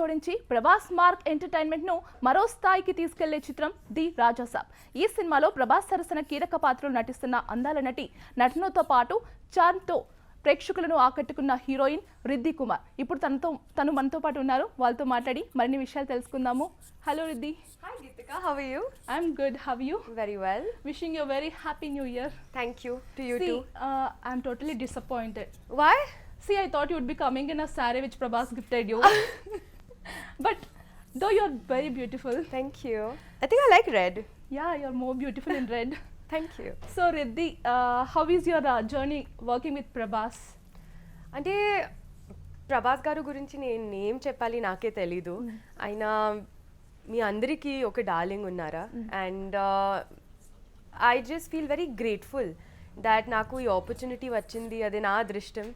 జోడించి Prabhas mark entertainment ను మరో స్థాయికి తీసుకెళ్లే చిత్రం ది రాజా సాబ్. ఈ సినిమాలో ప్రభాస్ సరసన కీలక పాత్రలు నటిస్తున్న అందాల నటి నటనతో పాటు చార్మ్తో ప్రేక్షకులను ఆకట్టుకున్న హీరోయిన్ రిద్ధి కుమార్ ఇప్పుడు తను మనతో పాటు ఉన్నారు. వాళ్ళతో మాట్లాడి మరిన్ని విషయాలు తెలుసుకుందాము. Hello Riddhi. Hi Geetika, how are you? I'm good. How are you? Very well. Wishing you a very happy new year. Thank you. To you See, too. I'm totally disappointed. Why? See, I thought you would be coming in a saree which Prabhas gifted you. But though you're very beautiful. Thank you. I think I like red. Yeah, you're more beautiful in red. Thank you. So Riddhi, how is your journey working with Prabhas? అంటే ప్రభాస్ గారు గురించి నేను ఏం చెప్పాలి నాకే తెలీదు. ఆయన మీ అందరికీ ఒక డార్లింగ్ ఉన్నారా, and I just feel very grateful that నాకు ఈ ఆపర్చునిటీ వచ్చింది, అది నా అదృష్టం.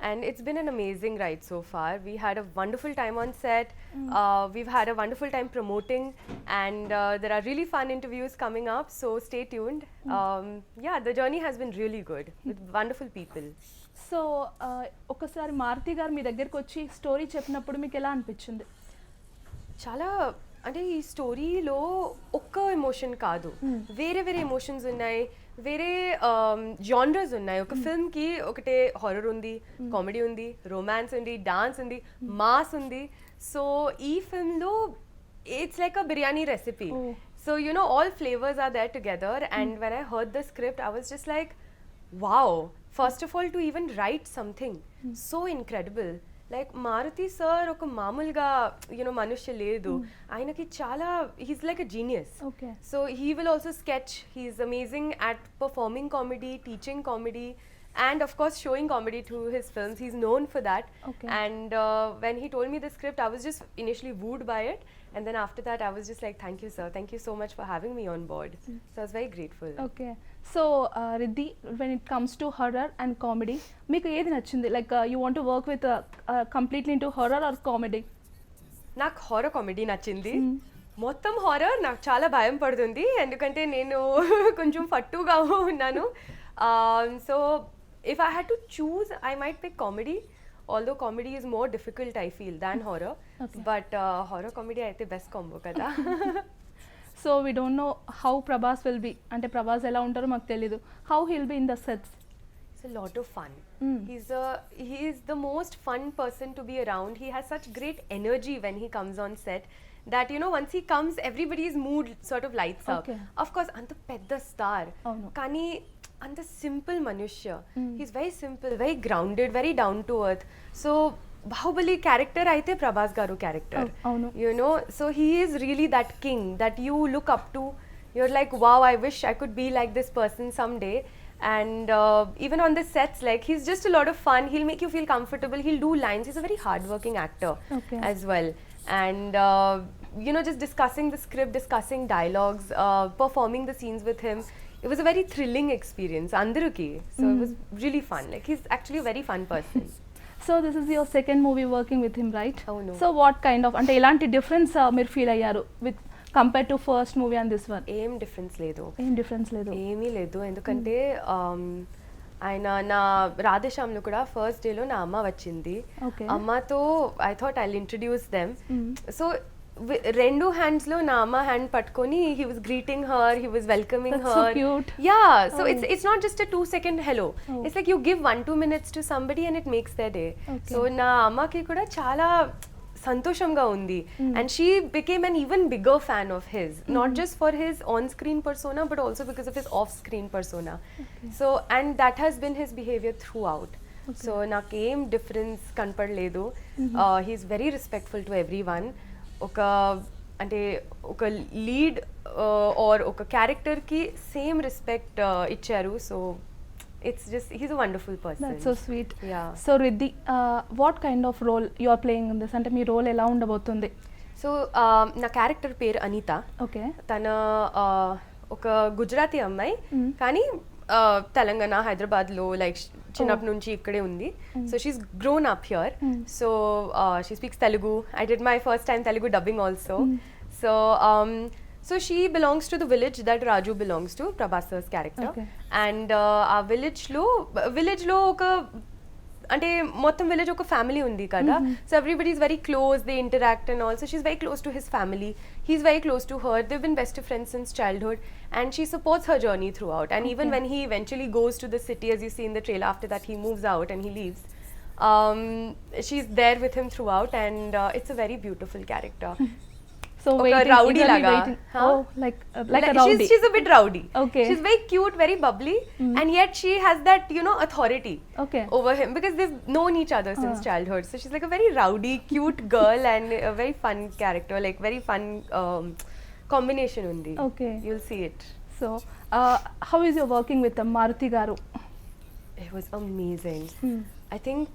And it's been an amazing ride so far. We had a wonderful time on set. We've had a wonderful time promoting, and there are really fun interviews coming up, so stay tuned. Yeah, the journey has been really good with wonderful people. So ఒకసారి మారుతి గారు మీ దగ్గరికి వచ్చి story చెప్పినప్పుడు మీకు ఎలా అనిపించింది? చాలా అంటే ఈ స్టోరీలో ఒక్క ఎమోషన్ కాదు, వేరే వేరే ఎమోషన్స్ ఉన్నాయి, వేరే జానర్స్ ఉన్నాయి. ఒక ఫిల్మ్కి ఒకటే హారర్ ఉంది, కామెడీ ఉంది, రొమాన్స్ ఉంది, డాన్స్ ఉంది, మాస్ ఉంది. సో ఈ ఫిల్మ్లో it's like a biryani recipe. So you know all flavours are there together. And when I heard the script I was just like wow, first of all to even write something so incredible. Like Maruti sir oka mamulga manusya ledu, aynaki chala, he's like a genius. Okay. So he will also sketch, he's amazing at performing comedy, teaching comedy, and of course showing comedy through his films. He's known for that. Okay. And when he told me the script, I was just initially wooed by it, and then after that I was just like, thank you sir, thank you so much for having me on board. So I was very grateful. Okay. So Riddhi, when it comes to horror and comedy, meeku edi nachindi? Like you want to work with completely into horror or comedy? నాకు horror comedy నచ్చింది. మొత్తం horror నాకు చాలా భయం పడుతుంది, ఎందుకంటే నేను కొంచెం ఫట్టుగా ఉన్నాను. So if I had to choose, I might pick comedy, although comedy is more difficult I feel than horror. Okay. But horror comedy అయితే బెస్ట్ కాంబో కదా. So we don't know how Prabhas will be. Ante Prabhas ela untaru maku telidu. How he'll be in the sets? It's a lot of fun. He's the most fun person to be around. He has such great energy when he comes on set that once he comes everybody's mood sort of lights up. Okay. Of course anta pedda star, kani anta simple manushya. He's very simple, very grounded, very down to earth. So Bahubali character aithe Prabhas garu character. So he is really that king that you look up to. You're like, wow, I wish I could be like this person someday. And even on the sets, like, he's just a lot of fun. He'll make you feel comfortable. He'll do lines. He's a very hardworking actor. Okay. As well. And just discussing the script, discussing dialogues, performing the scenes with him, it was a very thrilling experience andaruki. So it was really fun. Like, he's actually a very fun person. So this is your second movie working with him, right? Oh no. So what kind of ante elanti difference meer feel ayyaru with compared to first movie and this one? ఏం difference లేదు, ఏమీ లేదు. ఎందుకంటే ఆయన నా రాధేశ్యామ్లో కూడా first డేలో నా అమ్మ వచ్చింది. అమ్మతో I thought I'll introduce them. So రెండు హ్యాండ్స్ లో నా అమ్మ హ్యాండ్ పట్టుకొని he was greeting her, he was welcoming her. So cute. Yeah, so it's not just a 2-second hello. It's like you give 1-2 minutes to somebody and it makes their day. So నా అమ్మకి కూడా చాలా సంతోషంగా ఉంది. And she became an even bigger fan of his, not just for his on-screen persona but also because of his off-screen persona. So and that has been his behavior throughout. So nakem difference kanpadledu. He is very respectful to everyone. ఒక lead or ఒక character కి same respect ఇచ్చారు. So it's just he's a wonderful person. That's so sweet. Yeah. So Riddhi, what kind of role you are playing in this? అంటే మీ role ఎలా ఉండబోతుంది? So నా character పేరు అనిత. ఓకే. తన ఒక గుజరాతీ అమ్మాయి, కానీ తెలంగాణ హైదరాబాద్లో లైక్ చిన్నప్పటి నుంచి ఇక్కడే ఉంది. So she's grown up here. So she speaks Telugu. I did my first time Telugu dubbing also. So she belongs to the village that Raju belongs to, Prabhas sir's character. And our village lo oka అంటే మొత్తం village ఒక family ఉంది కదా, so everybody is very close, they interact and also she is very close to his family, he is very close to her, they've been best friends since childhood, and she supports her journey throughout. And even when he eventually goes to the city, as you see in the trailer, after that he moves out and he leaves, she's there with him throughout, and it's a very beautiful character. So Oka rowdy laga. Oh, like a rowdy. She's a bit rowdy. Okay. She's very cute, very bubbly, and yet she has that, you know, authority Okay. over him because they've known each other since childhood. So she's like a very rowdy, cute girl and a very fun character, like very fun combination undi. Okay. You'll see it. So, how is your working with Maruti garu? It was amazing. I think,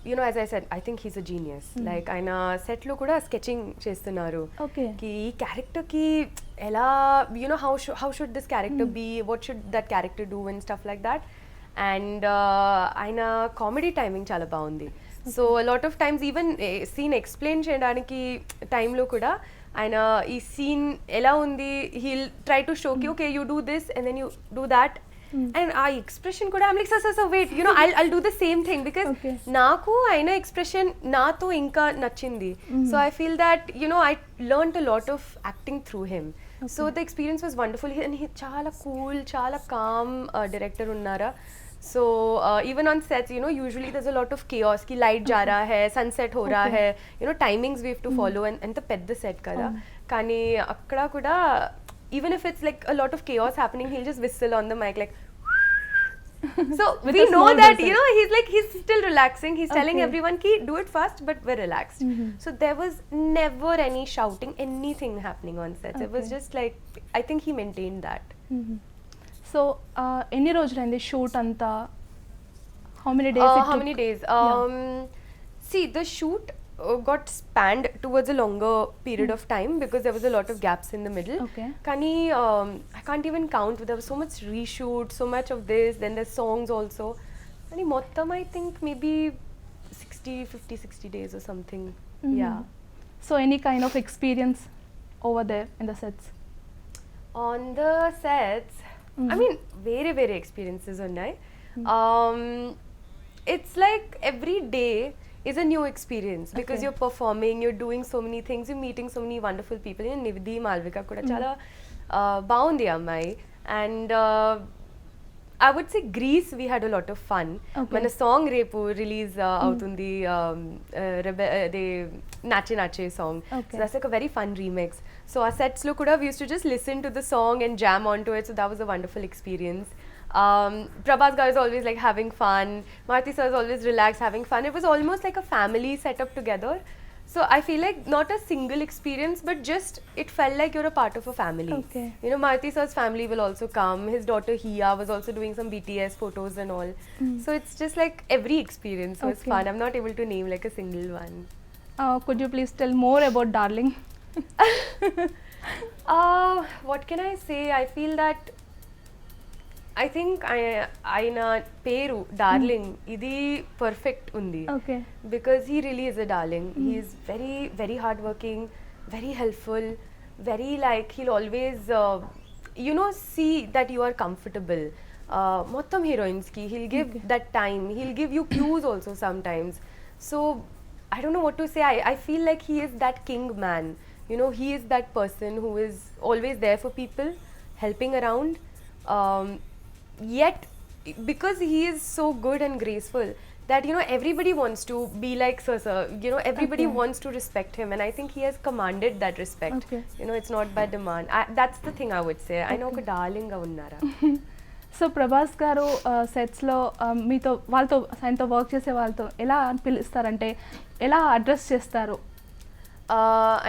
you know, as I said, I think he's a genius. Like, ఆయన set లో కూడా sketching చేస్తున్నారు. Okay. కి ఈ character కి ఎలా, you know, how should this character be, what should that character do and stuff like that. And ఆయన comedy timing చాలా బాగుంది. So a lot of times even scene explain చేయడానికి టైంలో కూడా ఆయన ఈ సీన్ ఎలా ఉంది, he'll try to show ki okay you do this and then you do that. And our expression kuda, I'm like, sir, wait, you know, I'll do the same thing because naku aina expression nato inka nachindi. So I feel that, you know, I learned a lot of acting through him. So the experience was wonderful, and he chala cool, chala calm director unnara. So even on sets, you know, usually there's a lot of chaos, ki light ja raha hai, sunset ho raha hai, you know, timings we have to follow, and the pedda set kada. Kani akkada kuda, even if it's like a lot of chaos happening, he'll just whistle on the mic like so we know that, you know, he's still relaxing, he's telling everyone ki do it fast but we're relaxed. So there was never any shouting, anything happening on sets. It was just like, I think he maintained that. So ఎన్ని రోజులైంది shoot అంతా? How many days it took? How many days? See, the shoot got spanned towards a longer period of time because there was a lot of gaps in the middle. Okay. Kani, I can't even count. There was so much reshoot, so much of this, then there's songs also. Kani mottam, I think maybe 50-60 days or something. Yeah. So any kind of experience over there in the sets? On the sets, I mean, very experiences unnai. It's like every day is a new experience because you're performing, you're doing so many things, you're meeting so many wonderful people. You know, Riddhi, Malvika kuda chala baundi ammai, and I would say Greece we had a lot of fun. Mana song repu release avutundi, the nache song. So that's like a very fun remix. So our sets lo kuda we used to just listen to the song and jam onto it. So that was a wonderful experience. Prabhas guy is always like having fun. Maruti sir is always relaxed, having fun. It was almost like a family set up together. So I feel like not a single experience, but just it felt like you're a part of a family. Okay. You know, Maruti sir's family will also come. His daughter Hiya was also doing some BTS photos and all. So it's just like every experience was fun. I'm not able to name like a single one. Could you please tell more about Darling? What can I say? I feel that I think ఆయన పేరు darling ఇది perfect ఉంది. Okay. Because he really is a darling. He is very hardworking, very helpful, very like he'll always you know, see that you are comfortable. మొత్తం heroines ki he'll give that time. He'll give you clues also sometimes. So I don't know what to say. I feel like he is that king man. You know, he is that person who is always there for people, helping around. Yet because he is so good and graceful that, you know, everybody wants to be like sir, you know, everybody wants to respect him, and I think he has commanded that respect. You know, it's not by demand. That's the thing I would say. I know oka darling ga unnara. So Prabhas గారు సెట్స్లో మీతో వాళ్ళతో ఆయనతో work చేసే వాళ్ళతో ఎలా పిలుస్తారంటే ఎలా address చేస్తారు?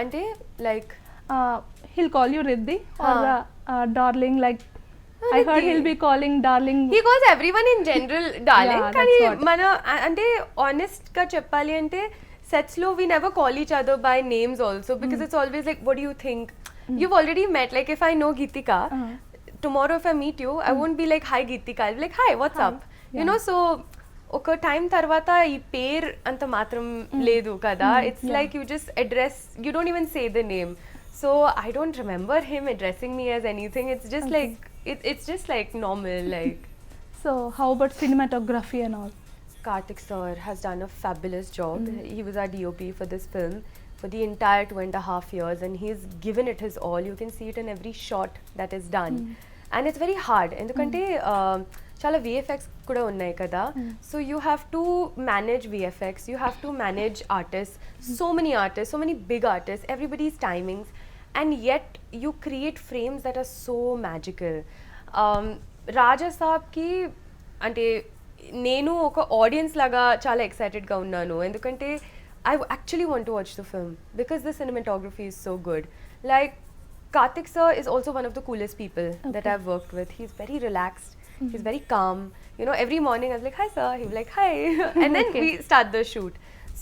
అంటే like he'll call you Riddhi or darling, like I heard he'll be calling darling. He calls everyone in general darling. Yeah, కానీ that's what. మన అంటే honest గా చెప్పాలి అంటే sets లో we never call each other by names also because it's always like what do you think? You've already met. Like if I know Geetika, tomorrow if I meet you, I won't be like hi Geetika. I'll be like hi, what's up? You know, so ఒక time తర్వాత ఈ పేరు అంత మాత్రం లేదు కదా. It's like you just address, you don't even say the name. So I don't remember him addressing me as anything. It's just like it's just like normal, like. So how about cinematography and all? Karthik sir has done a fabulous job. He was our DOP for this film for the entire 2.5 years, and he's given it his all. You can see it in every shot that is done. And it's very hard. ఎందుకంటే చాలా VFX కూడా ఉన్నాయి కదా. So you have to manage VFX, you have to manage artists, so many big artists, everybody's timings, and yet you create frames that are so magical. Raja Saab ki అంటే నేను ఒక audience లాగా చాలా ఎక్సైటెడ్గా ఉన్నాను ఎందుకంటే I actually want to watch the film because the cinematography is so good. Like Karthik sir is also one of the coolest people that I've worked with. He's very relaxed, he's very calm. You know, every morning I was like, hi sir, he'd be like, hi. And then we start the shoot.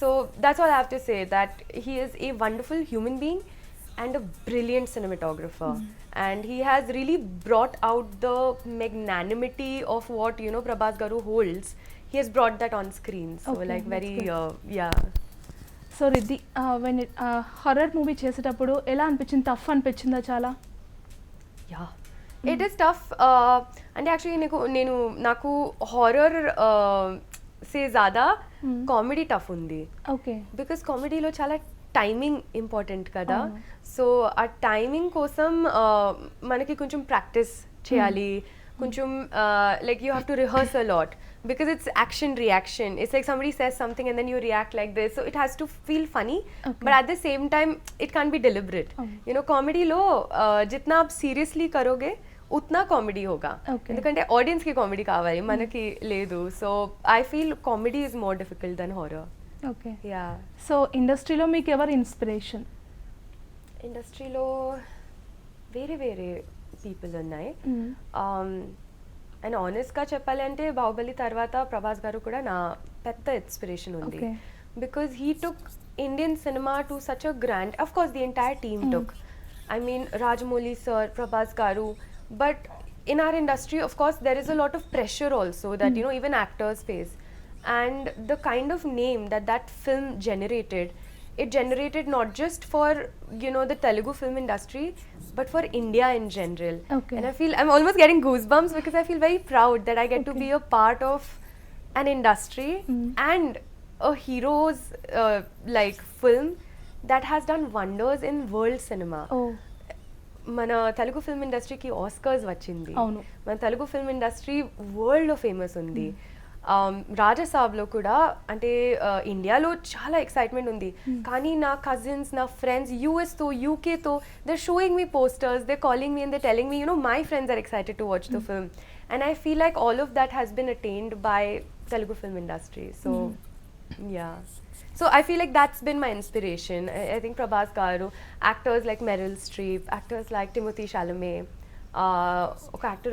So that's all I have to say, that he is a wonderful human being and a brilliant cinematographer. And he has really brought out the magnanimity of what, you know, Prabhas garu holds. He has brought that on screen. So like very, yeah. So Riddhi when horror movie చేసేటప్పుడు ఎలా అనిపించింది? Tough అనిపించిందా చాలా? Yeah it is tough. అంటే actually నాకు horror సే ज़्यादा comedy tough ఉంది. Okay. Because కామెడీలో చాలా టైమింగ్ ఇంపార్టెంట్ కదా. సో ఆ టైమింగ్ కోసం మనకి కొంచెం ప్రాక్టీస్ చేయాలి, కొంచెం like you have to rehearse a lot because it's action reaction. It's like somebody says something and then you react like this, so it has to feel funny, but at the same time it can't be deliberate. You know, comedy lo jitna aap seriously karoge utna comedy hoga, ఎందుకంటే audience ki comedy kavali, manaki ledu. So I feel comedy is more difficult than horror. Okay. Yeah. So ఇండస్ట్రీలో మీకు ఎవరు inspiration? ఇండస్ట్రీలో వేరే people ఉన్నాయి. And ఆనెస్ట్గా చెప్పాలి అంటే బాహుబలి తర్వాత ప్రభాస్ గారు కూడా నా పెద్ద ఇన్స్పిరేషన్ ఉంది. Because he took Indian cinema to such a grand, of course the entire team took, I mean Rajamouli sir, Prabhas గారు, but in our industry of course there is a lot of pressure also that you know even actors face, and the kind of name that film generated, it generated not just for, you know, the Telugu film industry but for India in general. And I feel I'm almost getting goosebumps because I feel very proud that I get to be a part of an industry and a hero's like film that has done wonders in world cinema. మన Telugu film ఇండస్ట్రీకి Oscars వచ్చింది, మన Telugu film industry వరల్డ్లో famous ఉంది. రాజా సాబ్లో కూడా అంటే ఇండియాలో చాలా ఎక్సైట్మెంట్ ఉంది, కానీ నా కజిన్స్, నా ఫ్రెండ్స్ యూఎస్తో, యూకేతో, they showing me posters, they calling me and they telling me, you know, my friends are excited to watch the film, and I feel like all of that has been attained by Telugu film industry. So yeah, so I feel like that's been my inspiration. I think Prabhas garu, actors like Meryl Streep, actors like Timothy Chalamet, oka actor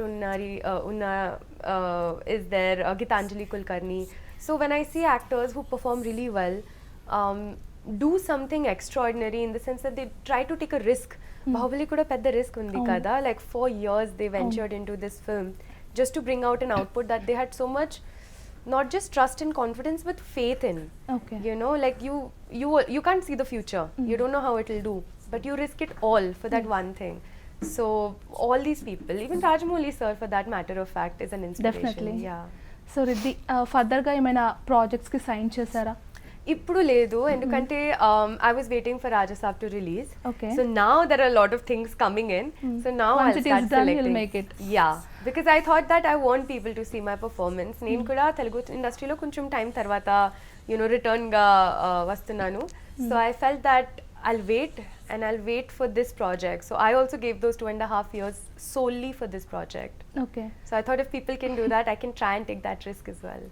is there, Gitanjali Kulkarni. So when I see actors who perform really well, do something extraordinary in the sense that they try to take a risk. Bahubali kuda pedda risk undi kada, like 4 years they ventured into this film just to bring out an output that they had so much not just trust and confidence but faith in. You know, like you can't see the future, you don't know how it will do, but you risk it all for that one thing. So all these people, even Rajamouli sir for that matter of fact, is an inspiration. Definitely. Yeah. So Riddhi, further ga emaina projects ki sign chesara? ఇప్పుడు లేదు, ఎందుకంటే I was waiting for Raja Saab to release. So now there are a lot of things coming in. So now once I'll it start is done, selecting. you'll make it. Yeah, because I thought that I want people to see my performance. నేను కూడా తెలుగు ఇండస్ట్రీలో కొంచెం time తర్వాత, you know, return గా వస్తున్నాను. So I felt that I'll wait for this project. So I also gave those 2.5 years solely for this project. So I thought if people can do that, I can try and take that risk as well.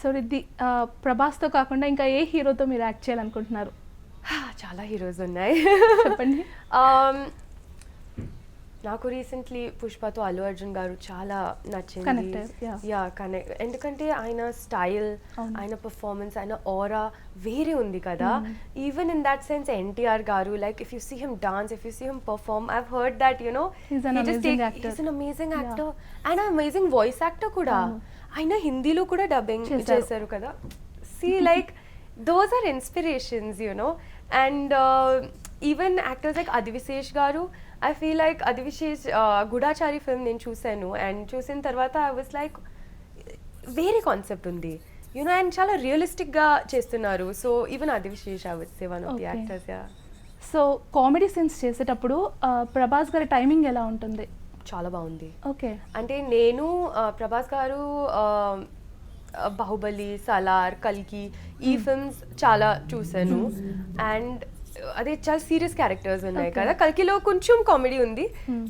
So Riddhi, ప్రభాస్తో కాకుండా ఇంకా ఏ హీరోతో మీరు act చేయాలనుకుంటున్నారు? చాలా heroes ఉన్నాయి, చెప్పండి. నాకు రీసెంట్లీ పుష్పతో అల్లు అర్జున్ గారు చాలా నచ్చింది. యా, కనెక్ట్, ఎందుకంటే ఆయన స్టైల్, ఆయన పర్ఫార్మెన్స్, ఆయన ఆరా వేరే ఉంది కదా. Even in that sense NTR garu, like if you see him dance, if you see him perform, I have heard that, you know, he's an amazing actor and amazing voice actor కూడా. ఆయన హిందీలో కూడా dubbing చేశారు కదా. See like those are inspirations, you know. And even actors like Adivisesh garu, I feel like Adivisesh Gudachari film నేను చూసాను, and చూసిన తర్వాత I was like వేరే కాన్సెప్ట్ ఉంది, and చాలా రియలిస్టిక్ గా చేస్తున్నారు. So even Adivishesha I would say one of the Okay. actors. So comedy scenes చేసేటప్పుడు ప్రభాస్ గారి టైమింగ్ ఎలా ఉంటుంది? చాలా బాగుంది. ఓకే. అంటే నేను ప్రభాస్ గారు బాహుబలి, సలార్, కల్కి ఈ ఫిల్మ్స్ చాలా చూసాను. అండ్ అదే చాలా సీరియస్ క్యారెక్టర్స్ ఉన్నాయి కదా. కల్కిలో కొంచెం కామెడీ ఉంది,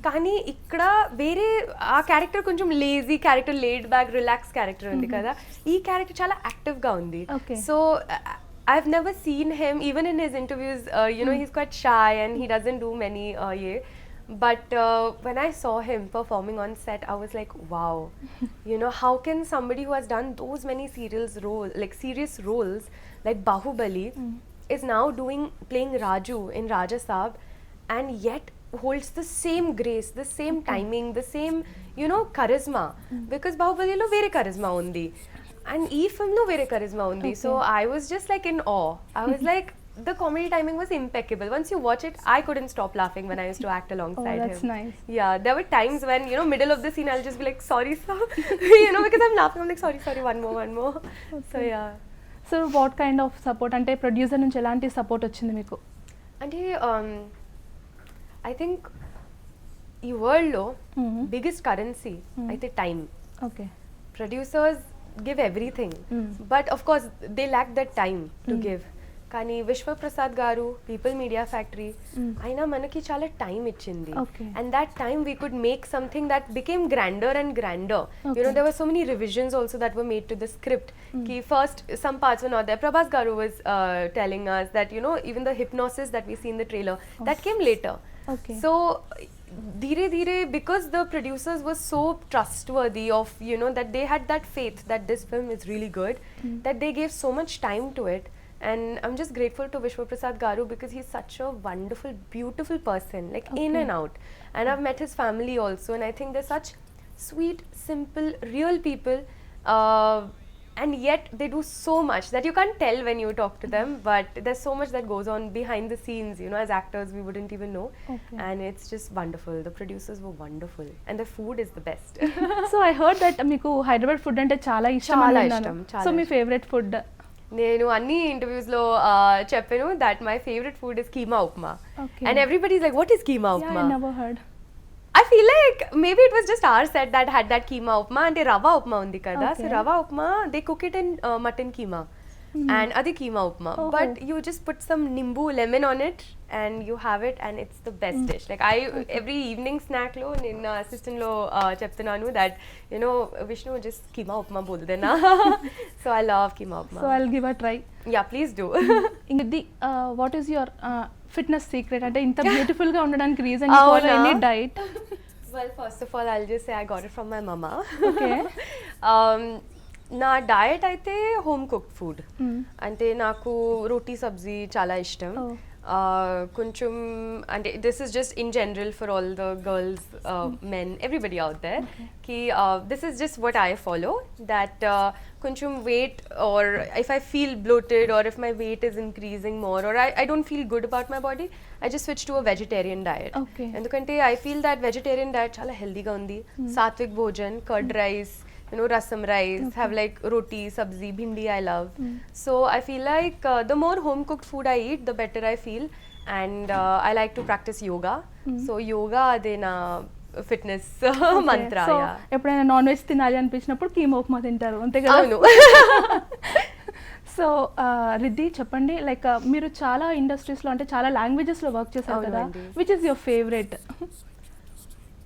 కానీ ఇక్కడ వేరే ఆ క్యారెక్టర్ కొంచెం lazy character, laid back relax character ఉంది కదా. ఈ క్యారెక్టర్ చాలా యాక్టివ్గా ఉంది. So I've never seen him, even in his interviews, he's quite shy and he doesn't do many but when I saw him performing on set, I was like, wow, how can somebody who has done those many serious roles like Bahubali is now playing Raju in Raja Saab, and yet holds the same grace, the same timing, the same charisma, because Bahubali lo vere charisma undi and ee film lo vere charisma undi. So I was just like in awe. I was like, the comedy timing was impeccable. Once you watch it, I couldn't stop laughing when I used to act alongside him. That's nice. Yeah, there were times when middle of the scene I'll just be like, sorry sir, because I'm laughing. I'm like, sorry, one more. Okay. So yeah. So what kind of support, అంటే producer నుంచి ఎలాంటి support వచ్చింది మీకు? అంటే I think ఈ world లో biggest currency అయితే time. Okay. Producers give everything, but of course they lack that time to give. కానీ విశ్వప్రసాద్ గారు పీపుల్ మీడియా ఫ్యాక్టరీ అయినా మనకి చాలా టైం ఇచ్చింది. And that time we could make something that became grander and grander. there were so many revisions also that were made to the script. Ki first some parts were not there. Prabhas garu was telling us that even the hypnosis that we see in the trailer, that came later. So dheere because the producers were so trustworthy of that they had that faith that this film is really good, that they gave so much time to it. And I'm just grateful to Vishwaprasad Garu because he's such a wonderful, beautiful person, like in and out. And I've met his family also, and I think they're such sweet, simple, real people. And yet they do so much that you can't tell when you talk to them, but there's so much that goes on behind the scenes, as actors we wouldn't even know. And it's just wonderful. The producers were wonderful, and the food is the best. So I heard that meeku Hyderabad food ante chaala ishtam annanu. So my favorite food? నేను అన్ని interviews లో చెప్పాను that my favorite food is keema upma. And everybody's like, what is keema upma? Yeah, I never heard. I feel like maybe it was just our set that had that keema upma. And rava upma undi kada. So rava upma, they cook it in mutton keema. And adi keema upma. But you just put some nimbu lemon on it and you have it, and it's the best dish. Like every evening snack lo ninna assistant lo cheptunanu that Vishnu just keema upma bol dena. So I love keema upma. So I'll give a try. Yeah, please do. Riddhi, what is your fitness secret? Ante inta beautiful ga undadaniki reason you follow any diet? Well, first of all, I'll just say I got it from my mama. Okay. నా diet అయితే home cooked food. అంటే నాకు రోటీ సబ్జీ చాలా ఇష్టం. కొంచెం అంటే this is just in general for all the girls, men, everybody out there, కి this is just what I follow, that కొంచెం weight or if I feel bloated or if my weight is increasing more or I don't feel good about my body, I just switch to a vegetarian diet. ఎందుకంటే I feel that vegetarian diet చాలా హెల్దీగా ఉంది. సాత్విక్ భోజన్, curd rice, rasam rice, have like roti, sabzi, bhindi I love. So I feel like the more home cooked food I eat, the better I feel. And I like to practice yoga. So yoga ade na fitness mantra. So ఎప్పుడైనా non veg తినాలి అనిపించినప్పుడు కీమా ఉప్మా తింటారు, అంతే కదా? అవును. So Riddhi చెప్పండి, like మీరు చాలా ఇండస్ట్రీస్లో అంటే చాలా లాంగ్వేజెస్లో వర్క్ చేశారు కదా, which is your favourite?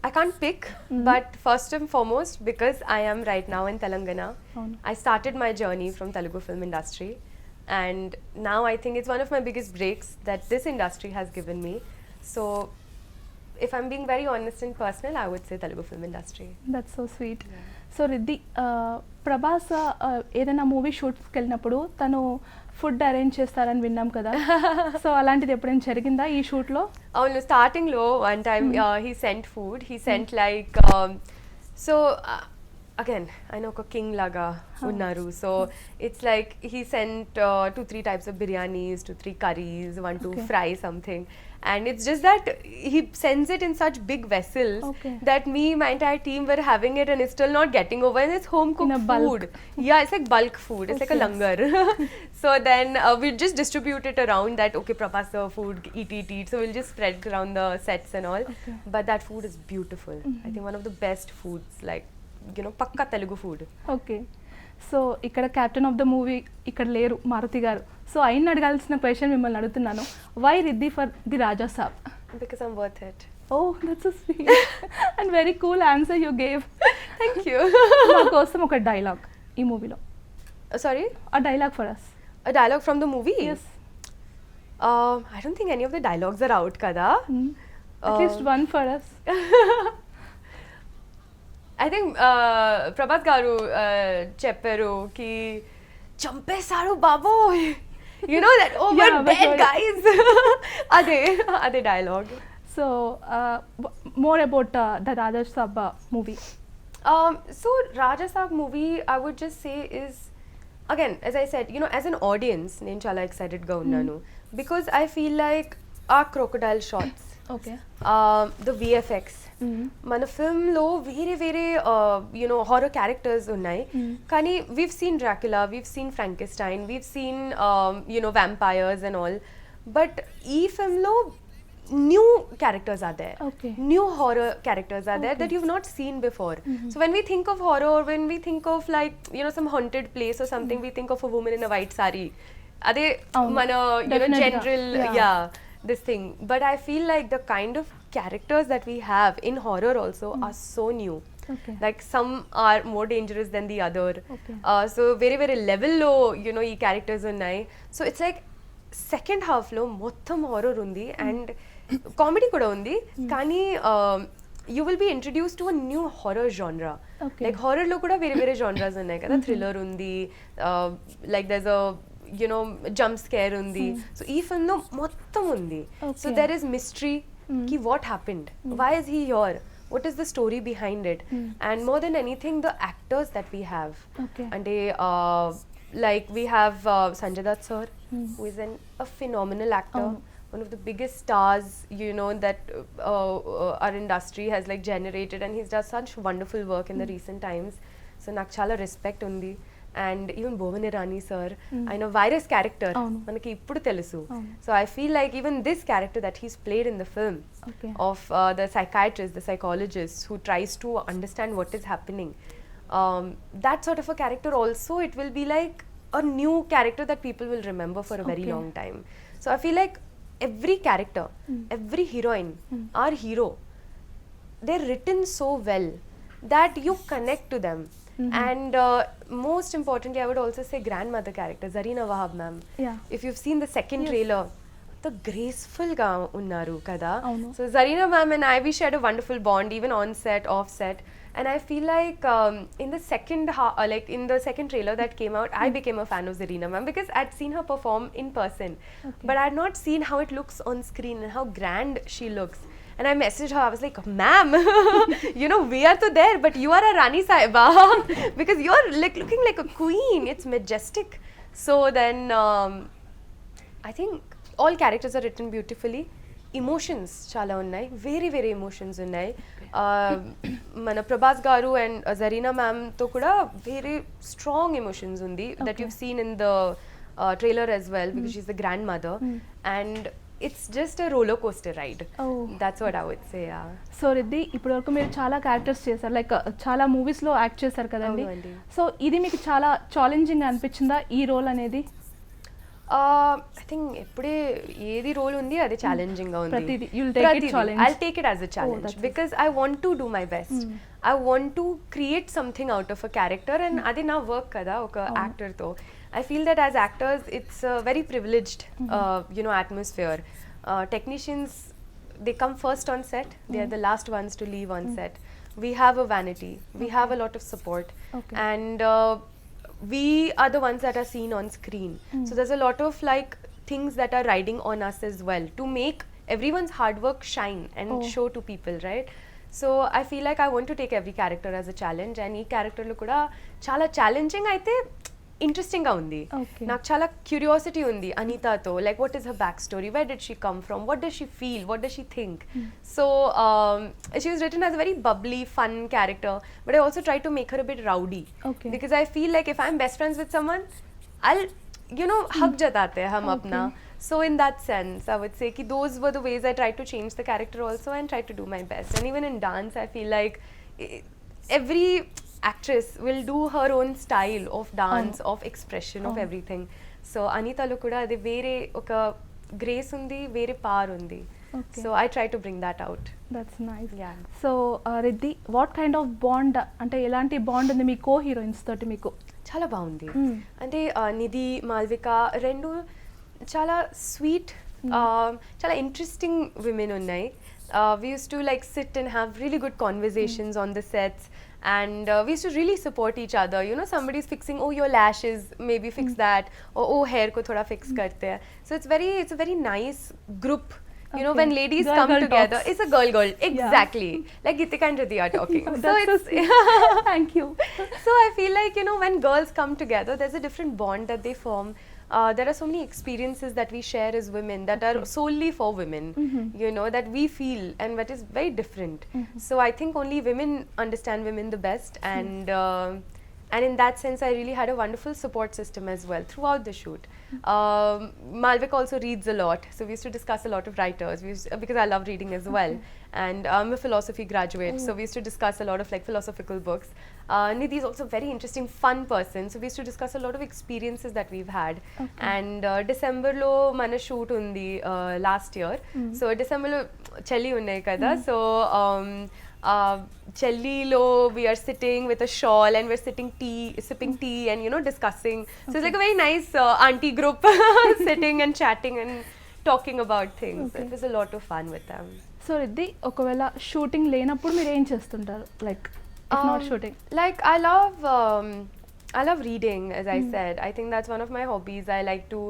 I can't pick, but first and foremost, because I am right now in Telangana, I started my journey from Telugu film industry, and now I think it's one of my biggest breaks that this industry has given me. So if I'm being very honest and personal, I would say Telugu film industry. That's so sweet. So Riddhi, Prabhas ఏదైనా movie షూట్స్కి వెళ్ళినప్పుడు తను food arrange చేస్తారని విన్నాం కదా, so అలాంటిది ఎప్పుడైనా జరిగిందా ఈ షూట్లో? అవును, స్టార్టింగ్ లో one time he sent food, he sent like, so again ఆయన ఒక కింగ్ లాగా ఉన్నారు. So it's like he sent 2-3 types of biryanis, 2-3 curries, 1 to fry something. and it's just that he sends it in such big vessels Okay. that me, my entire team were having it and it's still not getting over, and it's home cooked In a bulk. food. Yeah, it's like bulk food. It's like a Okay. langar. So then we just distribute it around that, okay, Prabhas food, eat. So we'll just spread it around the sets and all. Okay. But that food is beautiful. I think one of the best foods, like, pakka Telugu food. Okay so ఇక్కడ captain of the movie ఇక్కడ లేరు మారుతి గారు, so ఆయన అడగాల్సిన question మిమ్మల్ని అడుగుతున్నాను. Why Riddhi for the Raja Saab? Because I'm worth it. Oh that's sweet and very cool answer you gave. Thank you. మా కోసం ఒక డైలాగ్ ఈ మూవీలో, Sorry? ఆ dialogue for us. A dialogue from the movie? Yes, I don't think any of the dialogues are out, kada. At least one for us. I think Prabhas garu చెప్పారు ki చంపేశారు బాబోయ్. You know that, oh, Yeah, we're but dead, sorry. guys. అదే dialogue. So more about the Raja Saab movie. So Raja Saab movie, I would just say is, again, as I said, as an audience, నేను చాలా excited గా ఉన్నాను because I feel like our crocodile shots, okay. the VFX, మన ఫిల్మ్లో వేరే horror characters ఉన్నాయి, కానీ we've seen Dracula, we've seen Frankenstein, we've seen vampires and all, but ఈ ఫిల్మ్లో new characters are there. Okay. New horror characters are there Okay. that you've not seen before. So when we think of horror, when we think of like some haunted place or something, we think of a woman in a white sari. Ade mana Definitely. general Yeah. this thing. But I feel like the kind of characters that we have in horror also are so new. Okay. Like some are more dangerous than the other. Okay. So very level lo ee characters unnai. So it's like second half lo మొత్తం horror ఉంది and comedy కూడా ఉంది, కానీ you will be introduced to a new horror genre. Okay. Like horror లో కూడా వేరే genres ఉన్నాయి కదా, thriller ఉంది, like there's a jump scare ఉంది. So ఈ film లో మొత్తం ఉంది. So Okay. there is mystery, ki what happened, why is he here, what is the story behind it, and more than anything the actors that we have. Okay. And like we have Sanjay Dutt sir, who is a phenomenal actor, one of the biggest stars that our industry has like generated, and he's done such wonderful work in the recent times. So నాకు చాలా respect ఉంది. And even Bhuvan Irani sir, ఆయన virus character మనకి ఇప్పుడు తెలుసు. So I feel like even this character that he's played in the film of the psychiatrist, the psychologist who tries to understand what is happening, that sort of a character also, it will be like a new character that people will remember for a very long time. So I feel like every character, every heroine, our hero, they're written so well that you connect to them. And most importantly, I would also say grandmother character, Zarina Wahab ma'am. Yeah. If you've seen the second trailer, the graceful ga unnaru kada. Avunu. So Zarina ma'am and I, we shared a wonderful bond even on set, off set. And I feel like in the second trailer that came out, I became a fan of Zarina ma'am because I'd seen her perform in person, but I'd not seen how it looks on screen and how grand she looks. And I messaged her, I was like, ma'am, we are to there, but you are a Rani Sahiba because you're like looking like a queen. It's majestic. So then I think all characters are written beautifully. Emotions chala unnai, very emotions unnai. Mana Prabhas garu and Zarina ma'am to kuda very strong emotions undi that you've seen in the trailer as well, because she's the grandmother, and it's just a roller coaster ride. That's what I would say. Yeah. So Riddhi, ఇప్పటి వరకు మీరు చాలా characters చేశారు, like చాలా మూవీస్లో act చేశారు కదండి. So ఇది మీకు చాలా ఛాలెంజింగ్ అనిపించిందా ఈ రోల్ అనేది? I think ఎప్పుడే ఏది రోల్ ఉంది అది ఛాలెంజింగ్ గా ఉంది. ప్రతిదీ you'll take it challenge. I'll take it as a challenge because I want to do my best. I want to create something out of a character, and అది నా work కదా ఒక యాక్టర్ తో. I feel that as actors it's a very privileged atmosphere. Technicians, they come first on set, they are the last ones to leave on set. We have a vanity, we have a lot of support, and we are the ones that are seen on screen. So there's a lot of like things that are riding on us as well to make everyone's hard work shine and show to people, right? So I feel like I want to take every character as a challenge, and ee character lo kuda chala challenging aithe interesting గా ఉంది. Okay. నాకు చాలా curiosity ఉంది అనితాతో, like what is her back story, where did she come from, what does she feel, what does she think. So she was written as a very bubbly fun character, but I also try to make her a bit rowdy, Okay. Because I feel like if I am best friends with someone I'll hug jataate hain hum apna. So in that sense I would say ki those were the ways I tried to change the character also and try to do my best. And even in dance I feel like every actress will do her own style of dance, of expression, of everything. So Anita lo kuda adi vere oka grace undi, vere power undi. Okay. So I try to bring that out. That's nice. Yeah. So Riddhi, what kind of bond, అంటే ఎలాంటి bond ఉంది మీ కో heroines తోటి మీకు? చాలా బాగుంది. అంటే నిధి, మాల్విక రెండు చాలా స్వీట్, చాలా ఇంట్రెస్టింగ్ విమెన్ ఉన్నాయి. We used to like sit and have really good conversations on the sets, and we used to really support each other. You know, somebody's fixing, oh your lashes, maybe fix that, or oh hair ko thoda fix karte hain. So it's a very nice group. You know, when ladies Girl come together, talks. it's a girl exactly, like Gitika and Riddhi are talking. So it's thank you. so I feel like, you know, when girls come together, there's a different bond that they form. There are so many experiences that we share as women that are solely for women, you know, that we feel, and that is very different. So I think only women understand women the best, and in that sense I really had a wonderful support system as well throughout the shoot. Malvik also reads a lot, so we used to discuss a lot of writers, because I love reading as well, and I'm a philosophy graduate, so we used to discuss a lot of like philosophical books. Nidhi is also a very interesting, fun person, so we used to discuss a lot of experiences that we've had. And December lo mana shoot undi last year, so December lo chelli unnai kada, so Chellilo we are sitting with a shawl and we're sipping tea and, you know, discussing. So it's like a very nice auntie group sitting and chatting and talking about things. It was a lot of fun with them. So Riddhi, ఒకవేళ shooting లేనప్పుడు మీరు ఏం చేస్తుంటారు? Like if not shooting. Like I love reading, as I said. I think that's one of my hobbies. I like to,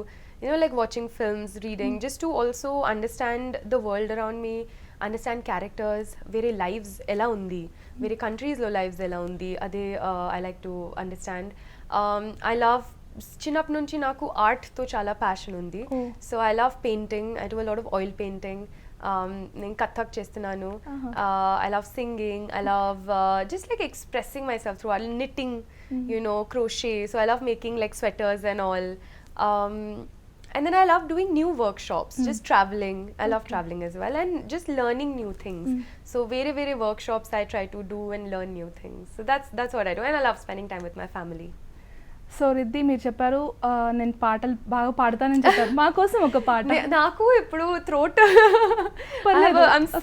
you know, like watching films, reading, just to also understand the world around me, understand characters, వేరే lives ఎలా ఉంది, వేరే countries లో lives ఎలా ఉంది, అదే I like to understand. I love, చిన్నప్పటి నుంచి నాకు ఆర్ట్తో చాలా ప్యాషన్ ఉంది. So I love painting, I do a lot of oil painting. నేను కథక్ చేస్తున్నాను. I love singing, I love just like expressing my self through knitting, you know, crochet. So I love making like sweaters and all. And then I love doing new workshops, just traveling. I love traveling as well, and just learning new things. So very workshops I try to do and learn new things. So that's what I do, and I love spending time with my family. So Riddhi, మీరు చెప్పారు నేను పాటలు బాగా పాడతానని చెప్పారు. మా కోసం ఒక పాట. నాకు ఇప్పుడు throat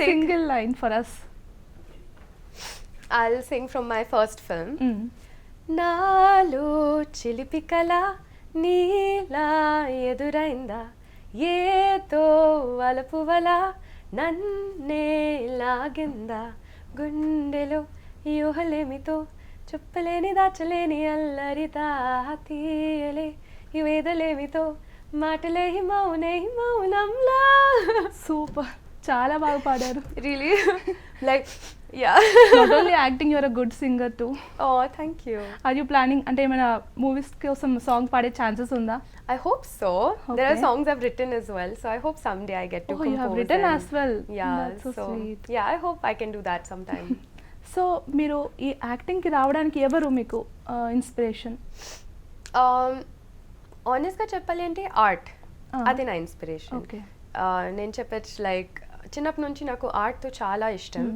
single line for us. I'll sing from my first film. నాలో చిలిపి కల నీలా ఎదురైందా, ఏదో వలపువల నన్నే లాగిందా, గుండెలో యూహలేమితో చెప్పలేని దాచలేని అల్లరి తీయలే ఇవేదలేమితో మాటలే మౌనంలా. సూపర్, చాలా బాగా పాడారు. Really like yeah. Not only acting, you're a good singer too. Oh thank you. Are you planning, అంటే ఏమైనా మూవీస్ కోసం సాంగ్ పాడే ఛాన్సెస్ ఉందా? I hope so. There are songs I've written as well, so I hope someday I get to compose. You have written as well. Yeah, that's so sweet. Yeah, I hope I can do that sometime. So మీరు ఈ యాక్టింగ్కి రావడానికి ఎవరు మీకు inspiration? ఆనెస్ట్గా చెప్పాలి అంటే art, అది నా inspiration. Okay. నేను చెప్పచ్చు లైక్ చిన్నప్పటి నుంచి నాకు ఆర్ట్తో చాలా ఇష్టం.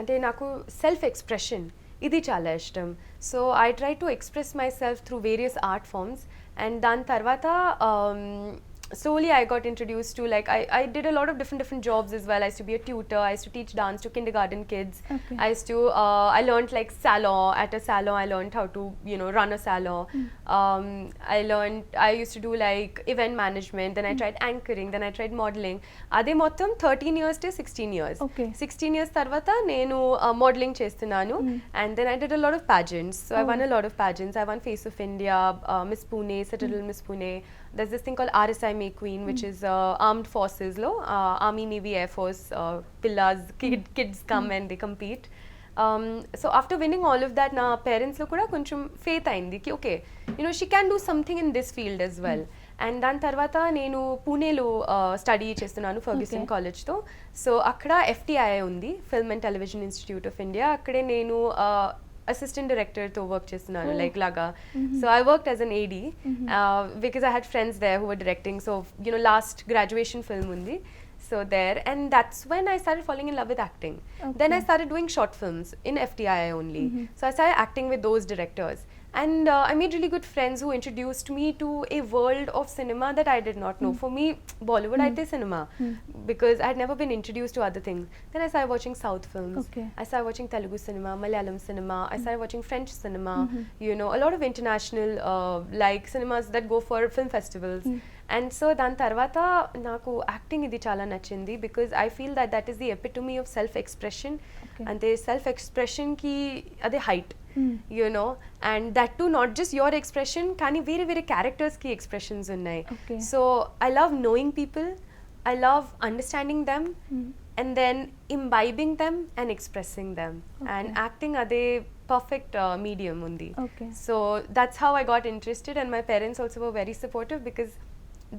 అంటే నాకు సెల్ఫ్ ఎక్స్ప్రెషన్ ఇది చాలా ఇష్టం. So I try to express myself through various art forms, and దాని తర్వాత slowly I got introduced to, like, I did a lot of different jobs as well. I used to be a tutor, I used to teach dance to kindergarten kids. Okay. I used to I learned like salon. At a salon I learned how to, you know, run a salon. I used to do like event management, then I tried anchoring, then I tried modeling. Ade mottam 13 years to 16 years. Okay. 16 years tarvata nenu modeling chestunnanu, and then I did a lot of pageants. So I won a lot of pageants. I won Face of India, Miss Pune, Citadel Miss Pune. There's this thing called RSI May Queen, which is armed forces lo, Army, Navy, Air Force, pillas, kids come and they compete. So after winning all of that నా పేరెంట్స్లో కూడా కొంచెం faith అయింది కి okay she can do something in this field as well and దాని తర్వాత నేను పూణేలో study చేస్తున్నాను ఫర్గ్యూసన్ కాలేజ్తో సో అక్కడ FTII ఉంది film and television institute of India అక్కడే నేను assistant director to work chestunanu like laga so I worked as an AD because I had friends there who were directing so last graduation film undi so there and that's when I started falling in love with acting then I started doing short films in FTII only so I started acting with those directors and I made really good friends who introduced me to a world of cinema that I did not know. For me, Bollywood aite cinema because I had never been introduced to other things. Then I started watching South films. I started watching Telugu cinema, Malayalam cinema. I started watching French cinema. A lot of international like cinemas that go for film festivals. And so dan tarvata naku acting idi chala nachindi because I feel that is the epitome of self expression and the self expression ki ade height and that too not just your expression kani very characters ki expressions unnai so I love knowing people I love understanding them and then imbibing them and expressing them and acting ade perfect medium undi so that's how I got interested and my parents also were very supportive because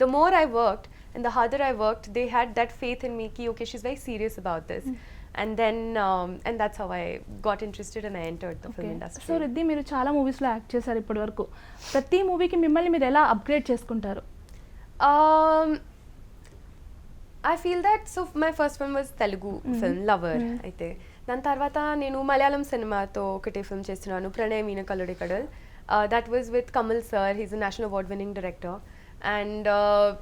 the more I worked and the harder I worked they had that faith in me ki okay she's very serious about this and then and that's how I got interested and I entered the film industry so Riddhi మీరు చాలా movies లో act చేశారు ఇప్పటి వరకు ప్రతి మూవీకి మిమ్మల్ని మీరు ఎలా అప్గ్రేడ్ చేసుకుంటారు I feel that so my first film was Telugu film Lover అయితే దాని తర్వాత నేను మలయాళం సినిమాతో ఒకటే ఫిల్మ్ చేస్తున్నాను ప్రణయ మీన కల్లుడి కడల్ that was with Kamal sir he's a national award winning director and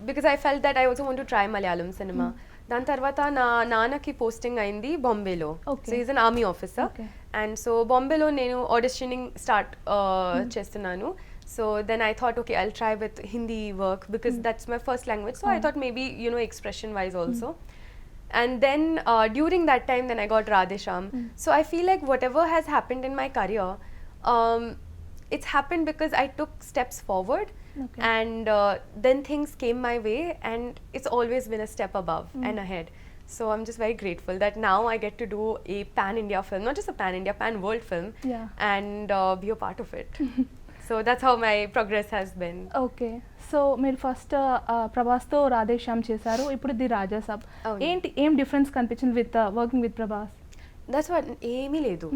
because I felt that I also want to try Malayalam cinema దాని తర్వాత నా నాన్నకి పోస్టింగ్ అయింది బాంబేలో so is an army officer and so బాంబేలో నేను auditioning start చేస్తున్నాను so then I thought okay I'll try with Hindi work because that's my first language so I thought maybe expression wise also and then during that time then I got Raja Saab so I feel like whatever has happened in my career it's happened because I took steps forward and then things came my way and it's always been a step above and ahead so I'm just very grateful that now I get to do a pan India film not just a pan India pan world film and be a part of it so that's how my progress has been okay so మీరు first Prabhas తో రాధే శ్యామ్ చేశారు ఇప్పుడు the Raja సాబ్ ఏంటి ఏం difference కనిపించింది with working with Prabhas that's what ఏమీ లేదు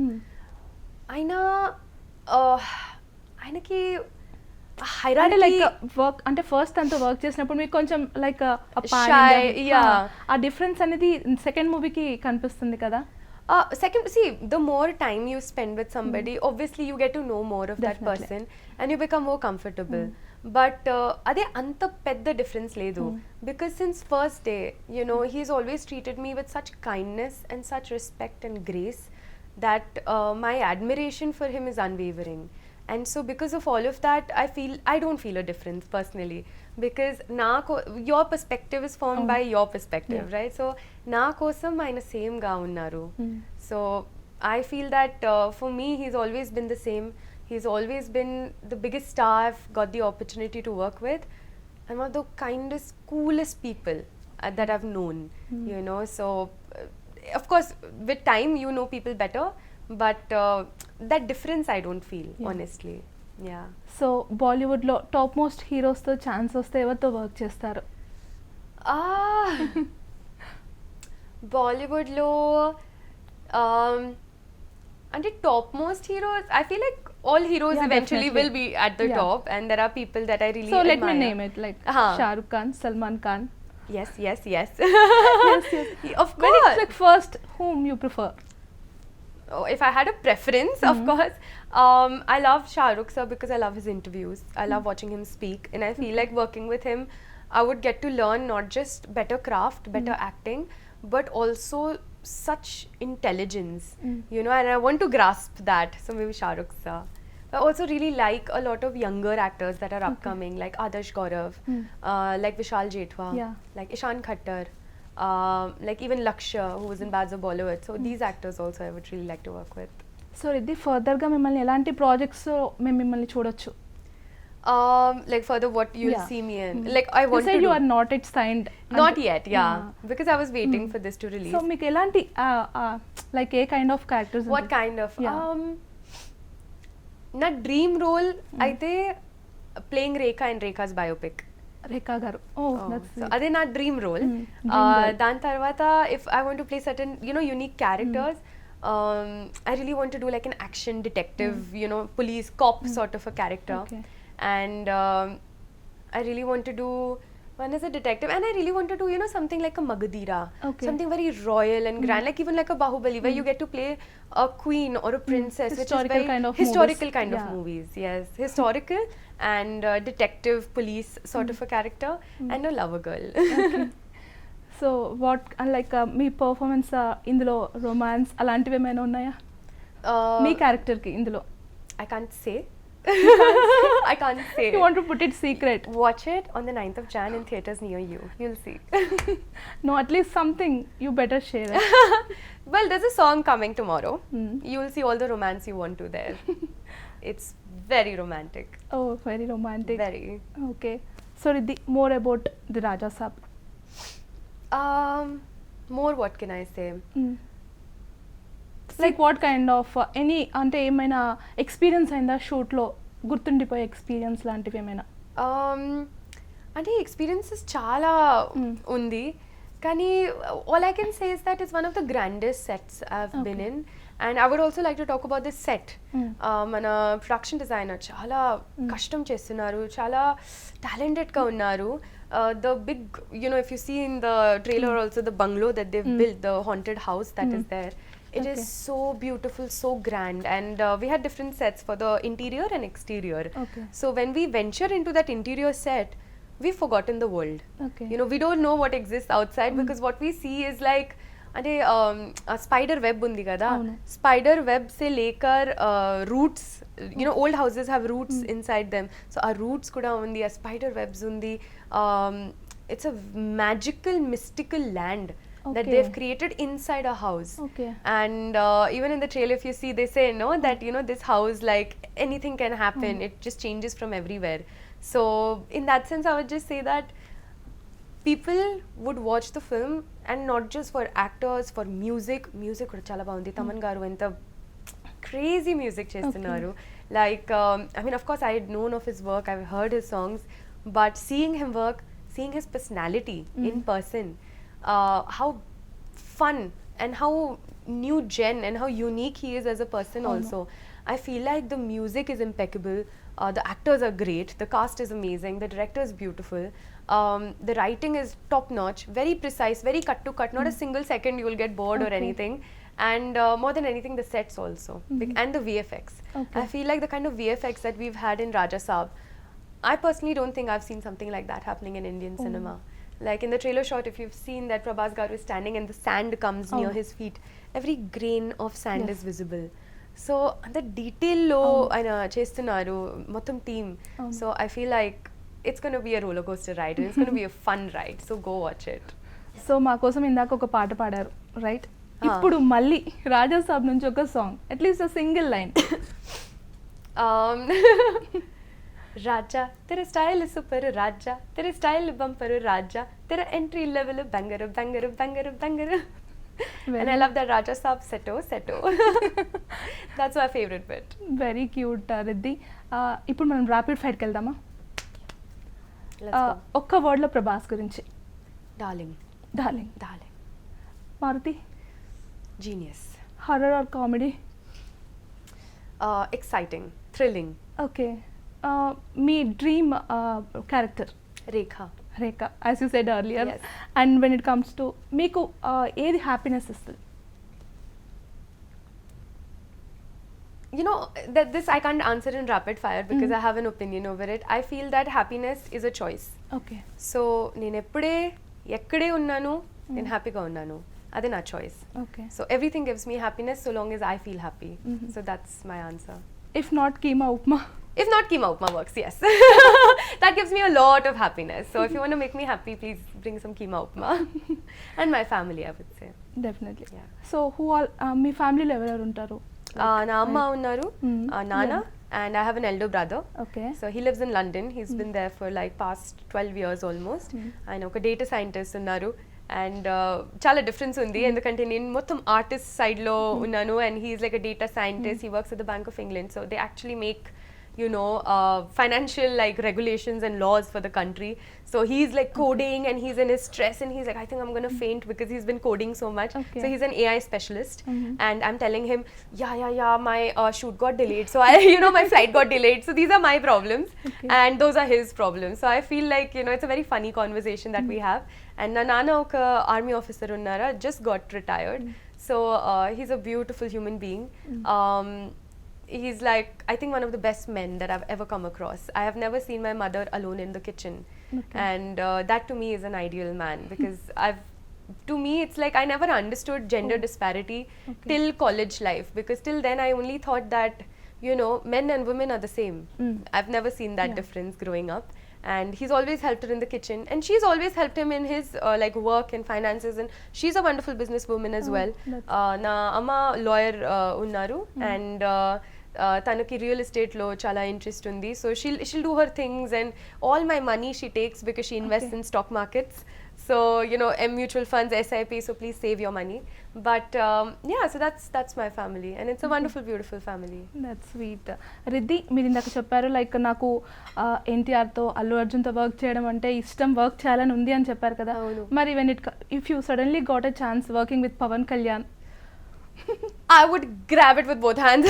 ఆయనకి అంటే లైక్ వర్క్ అంటే ఫస్ట్ అంతా వర్క్ చేసినప్పుడు మీకు కొంచెం లైక్ ఆ డిఫరెన్స్ అనేది సెకండ్ మూవీకి కనిపిస్తుంది కదా second see the more time you spend with somebody obviously you get to know more of that person and you become more comfortable but ade anta pedda difference ledu because since first day he's always treated me with such kindness and such respect and grace that my admiration for him is unwavering and so because of all of that I don't feel a difference personally because your perspective is formed by your perspective right so na kosam aina same ga unnaru so I feel that for me he's always been the same he's always been the biggest star I've got the opportunity to work with and one of the kindest coolest people that I've known so of course with time you know people better but that difference I don't feel honestly so Bollywood లో top most heroes తో chance వస్తే ఎవరితో work చేస్తారు బాలీవుడ్ లో అంటే top most heroes I feel like all heroes eventually will be at the top and there are people that I really admire. So let me name it like Shah Rukh Khan, Salman Khan. Yes. Yes. Of course. When it's like first whom you prefer? If I had a preference, of course, I love Shah Rukh sir because I love his interviews. I love watching him speak and I feel like working with him I would get to learn not just better craft, better acting, but also such intelligence, and I want to grasp that. So maybe Shah Rukh sir. I also really like a lot of younger actors that are upcoming, like Adarsh Gaurav, like Vishal Jethwa, like Ishan Khattar. Like even Lakshya who was in Bads of Bollywood so these actors also I would really like to work with so Riddhi further ga mimmalni elanti projects mem mimmalni chodochu like further what you'll see me in like I want you said to you are not yet signed not yet because I was waiting for this to release so meeku elanti like a kind of characters? What kind of? Yeah. నా dream role అయితే playing Rekha and Rekha's biopic. Rekha garu. Oh that's So అదే నా dream role. దాని తర్వాత if I want to play certain unique characters, I really want to do like an action detective, police cop sort of a character. Okay. And I really want to do one as a detective, and I really want to do something like a Magadira, Okay. something very royal and grand, like even like a Bahubali, where you get to play a queen or a princess, which is Historical very kind of historical movies. kind of Yeah. movies. Yes, historical and detective police sort of a character, and a lover girl. So what like me performance ఇందులో romance అలాంటివి ఏమైనా ఉన్నాయా మీ క్యారెక్టర్కి ఇందులో? I can't say. I can't say. You want to put it secret? Watch it on the 9th of Jan in theatres near you. You'll see. No at least something you better share. Well, there's a song coming tomorrow. You'll see all the romance you want to there. It's very romantic. Oh very romantic. Very. Okay, so Riddhi, more about the Raja Saab. More, what can I say? Like what kind of any అంటే ఏమైనా experience అయిందా షూట్లో, గుర్తుండిపోయే experience లాంటివి ఏమైనా? అంటే experiences చాలా ఉంది, కానీ all I can say is that it's one of the grandest sets I have been in. And I would also like to talk about this set. మన ప్రొడక్షన్ డిజైనర్ చాలా కష్టం చేస్తున్నారు, చాలా టాలెంటెడ్గా ఉన్నారు. The big, if you see in the trailer also, the bungalow that they've built, the haunted house that is there, it is so beautiful, so grand. And we had different sets for the interior and exterior. Okay. So when we venture into that interior set, we've forgotten the world. Okay. We don't know what exists outside, because what we see is like, అంటే spider web ఉంది కదా, spider web say lacquer roots, old houses have roots inside them, so ఆ roots కూడా ఉంది, ఆ spider webs ఉంది. It's a magical mystical land that they've created inside a house. Okay. And even in the trailer, if you see, they say that this house, like anything can happen, it just changes from everywhere. So in that sense, I would just say that people would watch the film, and not just for actors, for music kuda chala baagundi. Taman garu enta crazy music chestunaru. Like I mean, of course I had known of his work, I've heard his songs, but seeing him work, seeing his personality in person, how fun and how new gen and how unique he is as a person also. I feel like the music is impeccable, the actors are great, the cast is amazing, the director is beautiful, the writing is top notch, very precise, very cut to cut, not a single second you will get bored or anything. And more than anything, the sets also, and the VFX. I feel like the kind of VFX that we've had in Raja Saab, I personally don't think I've seen something like that happening in Indian cinema. Like in the trailer shot, if you've seen that Prabhas garu is standing and the sand comes near his feet, every grain of sand is visible. So the detail lo aina chestunaru mottham team. So I feel like it's going to be a roller coaster ride, and it's going to be a fun ride, so go watch it. So మా కోసం ఇందాక ఒక పాట పాడారు, right? ఇప్పుడు మళ్ళీ రాజా సాబ్ నుంచి ఒక song, at least a single line. Raja तेरा स्टाइल सुपर, राजा तेरे स्टाइल बम्पर, राजा तेरा entry level banger banger banger banger. And I love that Raja Saab seto. That's my favorite bit. Very cute Riddhi. ఇప్పుడు మనం ర్యాపిడ్ ఫైర్కి వెళ్దామా? ఒక్క వర్డ్లో ప్రభాస్ గురించి. Darling. Darling. Darling. Maruthi. Genius. Horror or comedy? Exciting, thrilling. Okay, మీ dream character? Rekha. Rekha, as you said earlier. Yes. And when it comes to మీకు ఏది హ్యాపీనెస్ ఇస్తుంది? That this I can't answer in rapid fire, because I have an opinion over it. I feel that happiness is a choice. Okay. So నేను ఎక్కడే ఉన్నాను, నేను హ్యాపీగా ఉన్నాను, అదే నా choice. Okay. So everything gives me happiness so long as I feel happy. So that's my answer. If not keema upma? If not, keema upma works, yes. That gives me a lot of happiness. So if you want to make me happy, please bring some keema upma. And my family, I would say. Definitely. Yeah. So who all మీ ఫ్యామిలీలో ఎవరెవరు ఉంటారు? నా అమ్మ ఉన్నారు, నాన్న, and I have an elder brother. Okay. So he lives in London. He's been there for like past 12 years almost. ఆయన ఒక data scientist ఉన్నారు, అండ్ చాలా డిఫరెన్స్ ఉంది ఎందుకంటే నేను మొత్తం ఆర్టిస్ట్ సైడ్లో ఉన్నాను and he is like a data scientist, he works at the bank of England, so they actually make financial like regulations and laws for the country. So he's like coding and he's in his stress and he's like, I think I'm going to faint because he's been coding so much. Okay. So he's an AI specialist and I'm telling him, yeah, my shoot got delayed. So my flight got delayed. So these are my problems and those are his problems. So I feel like, it's a very funny conversation that we have. And na nana oka army officer unnara, just got retired. So he's a beautiful human being. He's like, I think one of the best men that I've ever come across. I have never seen my mother alone in the kitchen. And that to me is an ideal man because to me it's like I never understood gender disparity till college life, because till then I only thought that men and women are the same. I've never seen that difference growing up. And he's always helped her in the kitchen and she's always helped him in his like work and finances, and she's a wonderful businesswoman as well. Na amma lawyer unnaru and తనకి real ఎస్టేట్లో చాలా interest ఉంది. So she'll do her things and all my money she takes because she invest in stock markets. So mutual funds, SIP, so please save your money. But so that's my family and it's a wonderful, beautiful family. That's sweet. Riddhi, మీరు ఇందాక చెప్పారు like నాకు ఎన్టీఆర్తో Allu అర్జున్తో work చేయడం అంటే ఇష్టం, work చేయాలని ఉంది అని చెప్పారు కదా. మరి if you suddenly got a chance working with Pavan Kalyan, I would grab it with both hands.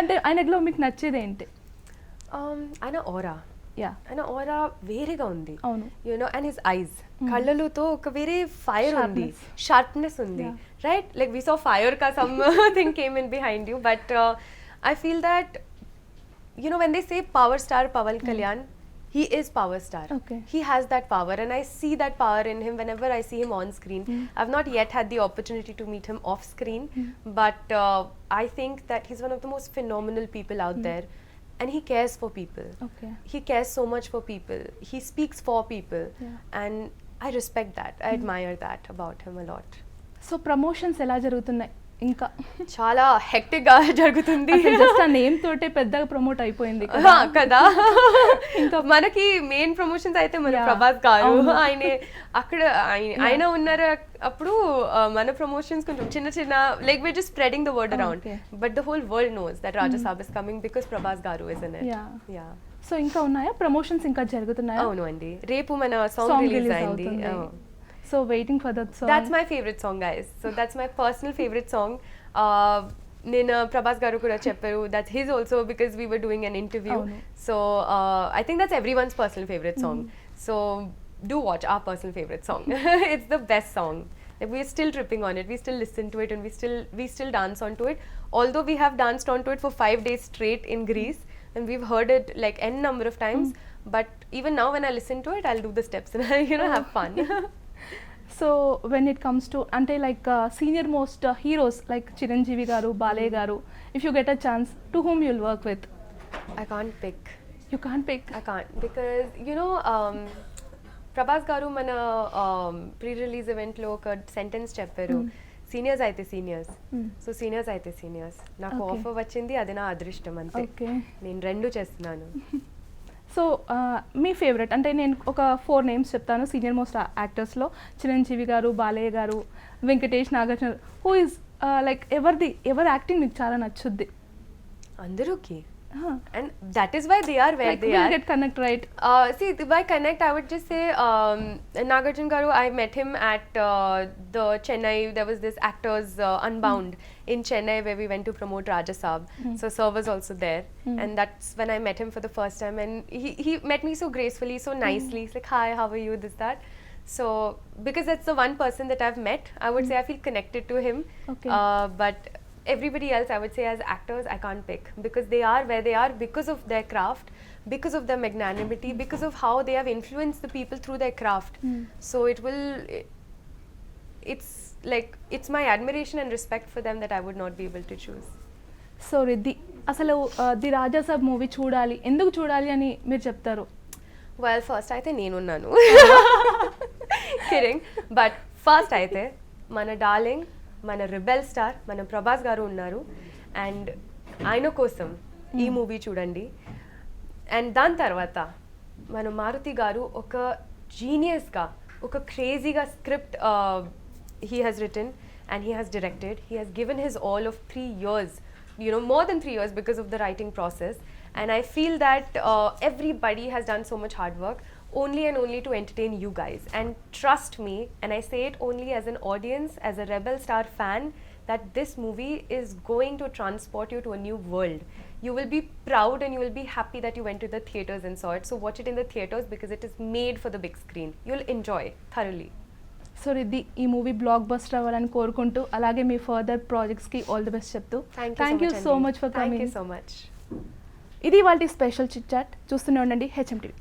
అంటే ఆయనలో మీకు నచ్చేది ఏంటి? ఆయన aura. ఆయన aura వేరేగా ఉంది. అవును. And his eyes, కళ్ళలతో ఒక వేరే ఫైర్ ఉంది, షార్ప్నెస్ ఉంది, right? Like we saw fire ka something came in behind you, but I feel that when they say power star Pawan Kalyan, he is power star. Okay. He has that power and I see that power in him whenever I see him on screen. I've not yet had the opportunity to meet him off screen, but I think that he's one of the most phenomenal people out there and he cares for people. Okay. He cares so much for people. He speaks for people and I respect that. I admire that about him a lot. So promotions ఎలా జరుగుతున్నాయి? ఇంకా చాలా hectic గా జరుగుతుంది. Just ఆ name తోటే పెద్దగా promote అయిపోయింది కదా. ఇంకా మనకి మెయిన్ ప్రమోషన్స్ అయితే మన ప్రభాస్ గారు, ఆయన ఉన్నారు అప్పుడు మన ప్రమోషన్స్ కొంచెం చిన్న చిన్న like we just spreading the word around, but the whole world knows that Raja Saab is coming because Prabhas garu is in it. Yeah. So ఇంకా ఉన్నాయా ప్రమోషన్స్, ఇంకా జరుగుతున్నాయా? అవును అండి, రేపు మన సాంగ్ రిలీజ్ అయింది. So waiting for that song. That's my favorite song, guys. So that's my personal favorite song. Nina Prabhas garu kuda chepparu that's his also because we were doing an interview. So I think that's everyone's personal favorite song. So do watch our personal favorite song. It's the best song. Like, we're still tripping on it. We still listen to it and we still dance onto it. Although we have danced onto it for 5 days straight in Greece and we've heard it like n number of times. But even now when I listen to it, I'll do the steps and have fun. So when it comes to అంటే like senior most heroes like Chiranjeevi garu, Balayya garu, if you get a chance to whom you'll work with? I can't pick. You can't pick? I can't because Prabhas garu mana pre-release event lo oka sentence chepparu, seniors అయితే seniors. So seniors అయితే seniors. నాకు offer వచ్చింది, అది నా అదృష్టం అంతే. నేను రెండు చేస్తున్నాను. సో మీ ఫేవరెట్ అంటే నేను ఒక 4 నేమ్స్ చెప్తాను సీనియర్ మోస్ట్ యాక్టర్స్లో. చిరంజీవి గారు, బాలయ్య గారు, Venkatesh, Nagarjuna. Who is like ఎవరి యాక్టింగ్ మీకు చాలా నచ్చుద్ది? అందరూకి. And that is why they are where like they we'll are. Get connect right. See, by connect, I would just say Nagarjun Garu. I met him at the Chennai. There was this Actors Unbound in Chennai where we went to promote Raja Saab. So Sir was also there, and that's when I met him for the first time. And he met me so gracefully, so nicely. He's like, "Hi, how are you?" This that. So because that's the one person that I've met, I would say I feel connected to him. Okay. But everybody else, I would say as actors, I can't pick because they are where they are because of their craft, because of their magnanimity, because of how they have influenced the people through their craft. So it's my admiration and respect for them that I would not be able to choose. So Riddhi, అసలు the Raja Saab movie చూడాలి, ఎందుకు చూడాలి అని మీరు చెప్తారు? Well, first అయితే నేనున్నాను. Kidding. But first అయితే మన డార్లింగ్, మన రిబెల్ స్టార్, మన ప్రభాస్ గారు ఉన్నారు అండ్ ఆయన కోసం ఈ మూవీ చూడండి. అండ్ దాని తర్వాత మన మారుతి గారు ఒక జీనియస్గా oka crazy ga script he has written and he has directed. He has given his all of 3 years, you know, more than 3 years because of the writing process. And I feel that everybody has done so much hard work only and only to entertain you guys. And trust me, and I say it only as an audience, as a Rebel Star fan, that this movie is going to transport you to a new world. You will be proud and you will be happy that you went to the theatres and saw it. So watch it in the theatres because it is made for the big screen. You'll enjoy thoroughly. So Riddhi, ఈ movie block buster అవ్వాలని కోరుకుంటూ అలాగే మీ further ప్రాజెక్ట్స్కి all the best చెప్తూ thank you so much for coming. Thank you so much. ఇది వాళ్ళ special chit chat. చూస్తూనే ఉండండి HMTV.